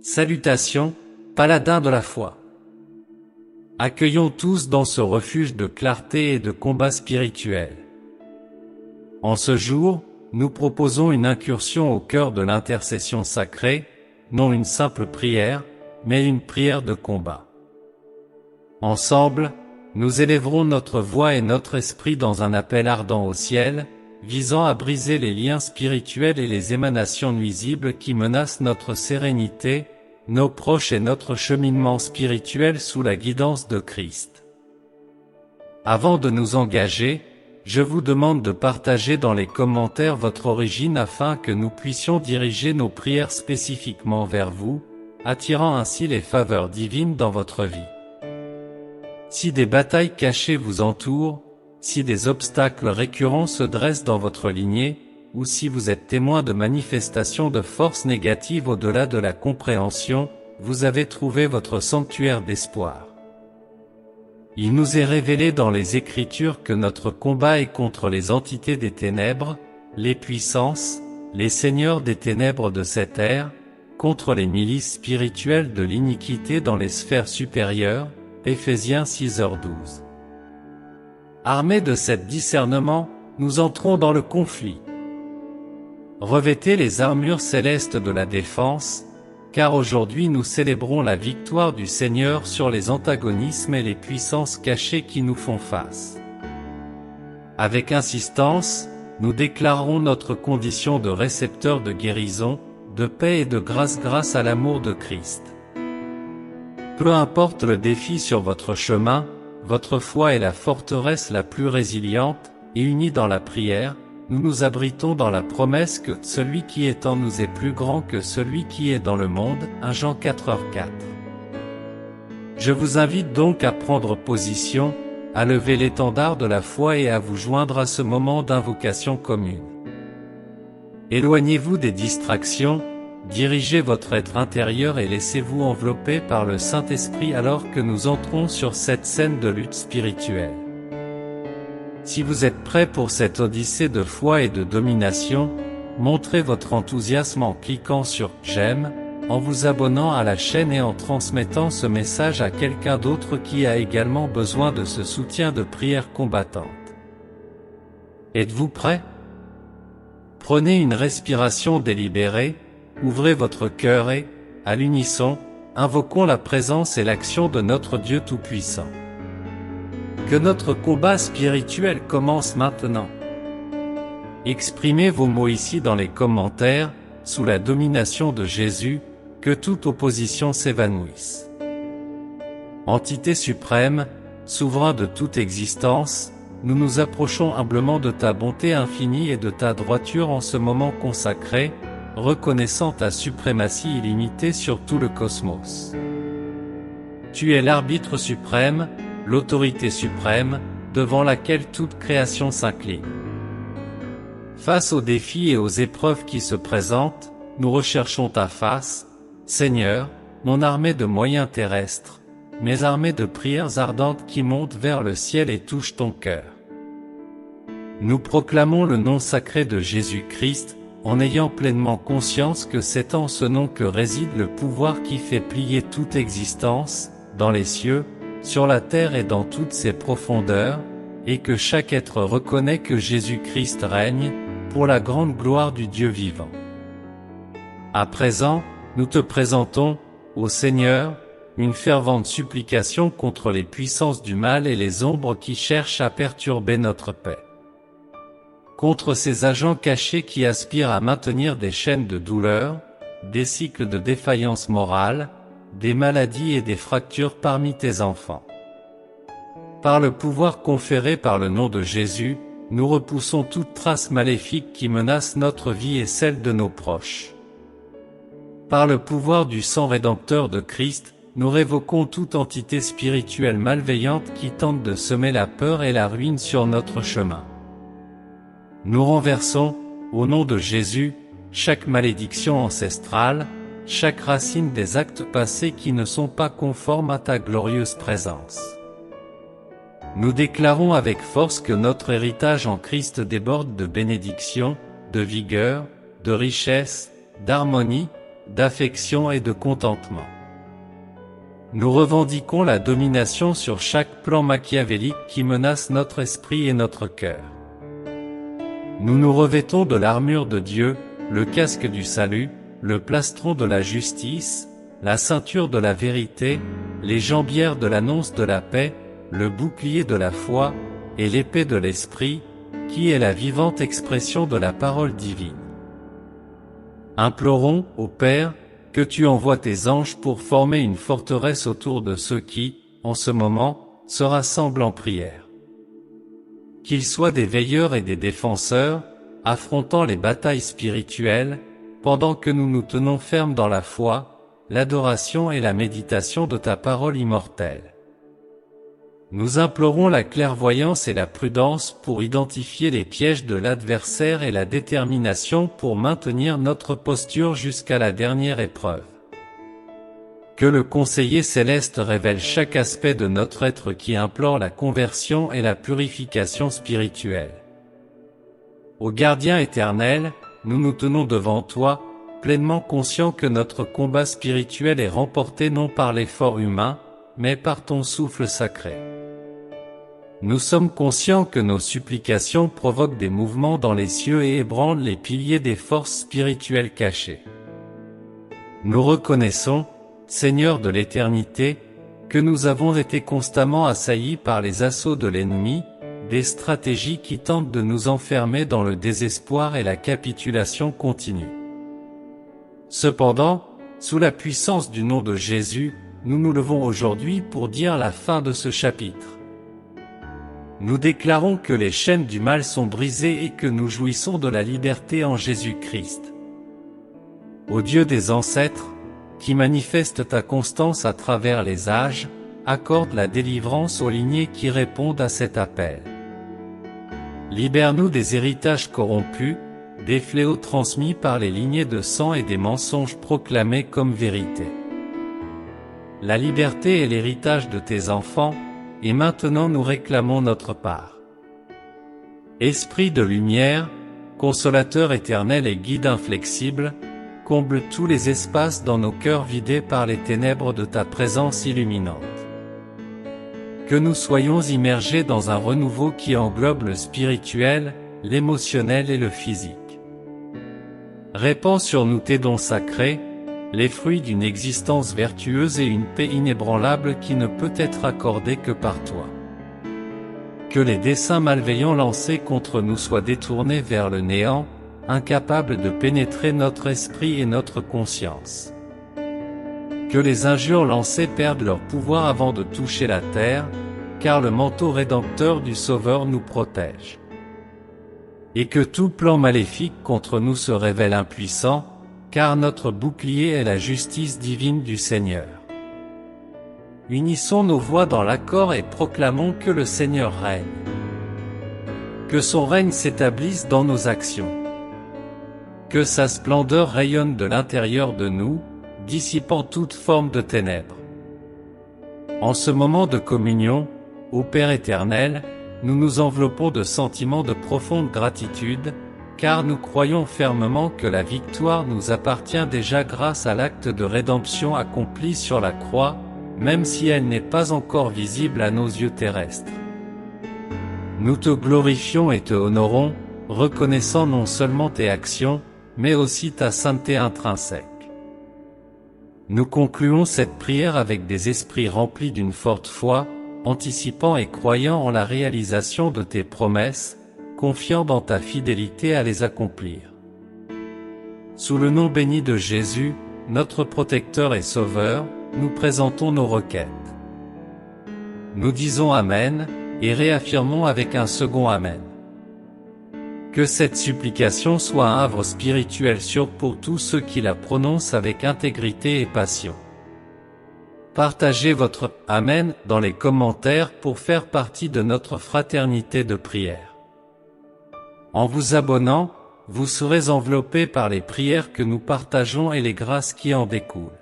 Salutations, paladins de la foi. Accueillons tous dans ce refuge de clarté et de combat spirituel. En ce jour, nous proposons une incursion au cœur de l'intercession sacrée, non une simple prière, mais une prière de combat. Ensemble, nous élèverons notre voix et notre esprit dans un appel ardent au ciel, visant à briser les liens spirituels et les émanations nuisibles qui menacent notre sérénité, nos proches et notre cheminement spirituel sous la guidance de Christ. Avant de nous engager, je vous demande de partager dans les commentaires votre origine afin que nous puissions diriger nos prières spécifiquement vers vous, attirant ainsi les faveurs divines dans votre vie. Si des batailles cachées vous entourent, si des obstacles récurrents se dressent dans votre lignée, ou si vous êtes témoin de manifestations de forces négatives au-delà de la compréhension, vous avez trouvé votre sanctuaire d'espoir. Il nous est révélé dans les Écritures que notre combat est contre les entités des ténèbres, les puissances, les seigneurs des ténèbres de cette ère, contre les milices spirituelles de l'iniquité dans les sphères supérieures, Éphésiens 6h12. Armés de cet discernement, nous entrons dans le conflit. Revêtez les armures célestes de la défense, car aujourd'hui nous célébrons la victoire du Seigneur sur les antagonismes et les puissances cachées qui nous font face. Avec insistance, nous déclarons notre condition de récepteur de guérison, de paix et de grâce grâce à l'amour de Christ. Peu importe le défi sur votre chemin, votre foi est la forteresse la plus résiliente, et unie dans la prière, nous nous abritons dans la promesse que celui qui est en nous est plus grand que celui qui est dans le monde, 1 Jean 4h4. Je vous invite donc à prendre position, à lever l'étendard de la foi et à vous joindre à ce moment d'invocation commune. Éloignez-vous des distractions, dirigez votre être intérieur et laissez-vous envelopper par le Saint-Esprit alors que nous entrons sur cette scène de lutte spirituelle. Si vous êtes prêts pour cette odyssée de foi et de domination, montrez votre enthousiasme en cliquant sur « J'aime », en vous abonnant à la chaîne et en transmettant ce message à quelqu'un d'autre qui a également besoin de ce soutien de prière combattante. Êtes-vous prêts? Prenez une respiration délibérée, ouvrez votre cœur et, à l'unisson, invoquons la présence et l'action de notre Dieu Tout-Puissant. Que notre combat spirituel commence maintenant. Exprimez vos mots ici dans les commentaires, sous la domination de Jésus, que toute opposition s'évanouisse. Entité suprême, souverain de toute existence, nous nous approchons humblement de ta bonté infinie et de ta droiture en ce moment consacré, reconnaissant ta suprématie illimitée sur tout le cosmos. Tu es l'arbitre suprême, l'autorité suprême, devant laquelle toute création s'incline. Face aux défis et aux épreuves qui se présentent, nous recherchons ta face, Seigneur, non armés de moyens terrestres, mais armés de prières ardentes qui montent vers le ciel et touchent ton cœur. Nous proclamons le nom sacré de Jésus-Christ, en ayant pleinement conscience que c'est en ce nom que réside le pouvoir qui fait plier toute existence, dans les cieux, sur la terre et dans toutes ses profondeurs, et que chaque être reconnaît que Jésus-Christ règne, pour la grande gloire du Dieu vivant. À présent, nous te présentons, ô Seigneur, une fervente supplication contre les puissances du mal et les ombres qui cherchent à perturber notre paix. Contre ces agents cachés qui aspirent à maintenir des chaînes de douleur, des cycles de défaillance morale, des maladies et des fractures parmi tes enfants. Par le pouvoir conféré par le nom de Jésus, nous repoussons toute trace maléfique qui menace notre vie et celle de nos proches. Par le pouvoir du sang rédempteur de Christ, nous révoquons toute entité spirituelle malveillante qui tente de semer la peur et la ruine sur notre chemin. Nous renversons, au nom de Jésus, chaque malédiction ancestrale, chaque racine des actes passés qui ne sont pas conformes à ta glorieuse présence. Nous déclarons avec force que notre héritage en Christ déborde de bénédictions, de vigueur, de richesse, d'harmonie, d'affection et de contentement. Nous revendiquons la domination sur chaque plan machiavélique qui menace notre esprit et notre cœur. Nous nous revêtons de l'armure de Dieu, le casque du salut, le plastron de la justice, la ceinture de la vérité, les jambières de l'annonce de la paix, le bouclier de la foi, et l'épée de l'esprit, qui est la vivante expression de la parole divine. Implorons, ô Père, que tu envoies tes anges pour former une forteresse autour de ceux qui, en ce moment, se rassemblent en prière. Qu'ils soient des veilleurs et des défenseurs, affrontant les batailles spirituelles, pendant que nous nous tenons fermes dans la foi, l'adoration et la méditation de ta parole immortelle. Nous implorons la clairvoyance et la prudence pour identifier les pièges de l'adversaire et la détermination pour maintenir notre posture jusqu'à la dernière épreuve. Que le conseiller céleste révèle chaque aspect de notre être qui implore la conversion et la purification spirituelle. Ô gardien éternel, nous nous tenons devant toi, pleinement conscients que notre combat spirituel est remporté non par l'effort humain, mais par ton souffle sacré. Nous sommes conscients que nos supplications provoquent des mouvements dans les cieux et ébranlent les piliers des forces spirituelles cachées. Nous reconnaissons, Seigneur de l'éternité, que nous avons été constamment assaillis par les assauts de l'ennemi, des stratégies qui tentent de nous enfermer dans le désespoir et la capitulation continue. Cependant, sous la puissance du nom de Jésus, nous nous levons aujourd'hui pour dire la fin de ce chapitre. Nous déclarons que les chaînes du mal sont brisées et que nous jouissons de la liberté en Jésus-Christ. Ô Dieu des ancêtres, qui manifeste ta constance à travers les âges, accorde la délivrance aux lignées qui répondent à cet appel. Libère-nous des héritages corrompus, des fléaux transmis par les lignées de sang et des mensonges proclamés comme vérité. La liberté est l'héritage de tes enfants, et maintenant nous réclamons notre part. Esprit de lumière, consolateur éternel et guide inflexible, comble tous les espaces dans nos cœurs vidés par les ténèbres de ta présence illuminante. Que nous soyons immergés dans un renouveau qui englobe le spirituel, l'émotionnel et le physique. Répands sur nous tes dons sacrés, les fruits d'une existence vertueuse et une paix inébranlable qui ne peut être accordée que par toi. Que les desseins malveillants lancés contre nous soient détournés vers le néant, incapables de pénétrer notre esprit et notre conscience. Que les injures lancées perdent leur pouvoir avant de toucher la terre, car le manteau rédempteur du Sauveur nous protège. Et que tout plan maléfique contre nous se révèle impuissant, car notre bouclier est la justice divine du Seigneur. Unissons nos voix dans l'accord et proclamons que le Seigneur règne. Que son règne s'établisse dans nos actions. Que sa splendeur rayonne de l'intérieur de nous, dissipant toute forme de ténèbres. En ce moment de communion, ô Père éternel, nous nous enveloppons de sentiments de profonde gratitude, car nous croyons fermement que la victoire nous appartient déjà grâce à l'acte de rédemption accompli sur la croix, même si elle n'est pas encore visible à nos yeux terrestres. Nous te glorifions et te honorons, reconnaissant non seulement tes actions, mais aussi ta sainteté intrinsèque. Nous concluons cette prière avec des esprits remplis d'une forte foi, anticipant et croyant en la réalisation de tes promesses, confiant dans ta fidélité à les accomplir. Sous le nom béni de Jésus, notre protecteur et sauveur, nous présentons nos requêtes. Nous disons Amen, et réaffirmons avec un second Amen. Que cette supplication soit un havre spirituel sûr pour tous ceux qui la prononcent avec intégrité et passion. Partagez votre « Amen » dans les commentaires pour faire partie de notre fraternité de prière. En vous abonnant, vous serez enveloppés par les prières que nous partageons et les grâces qui en découlent.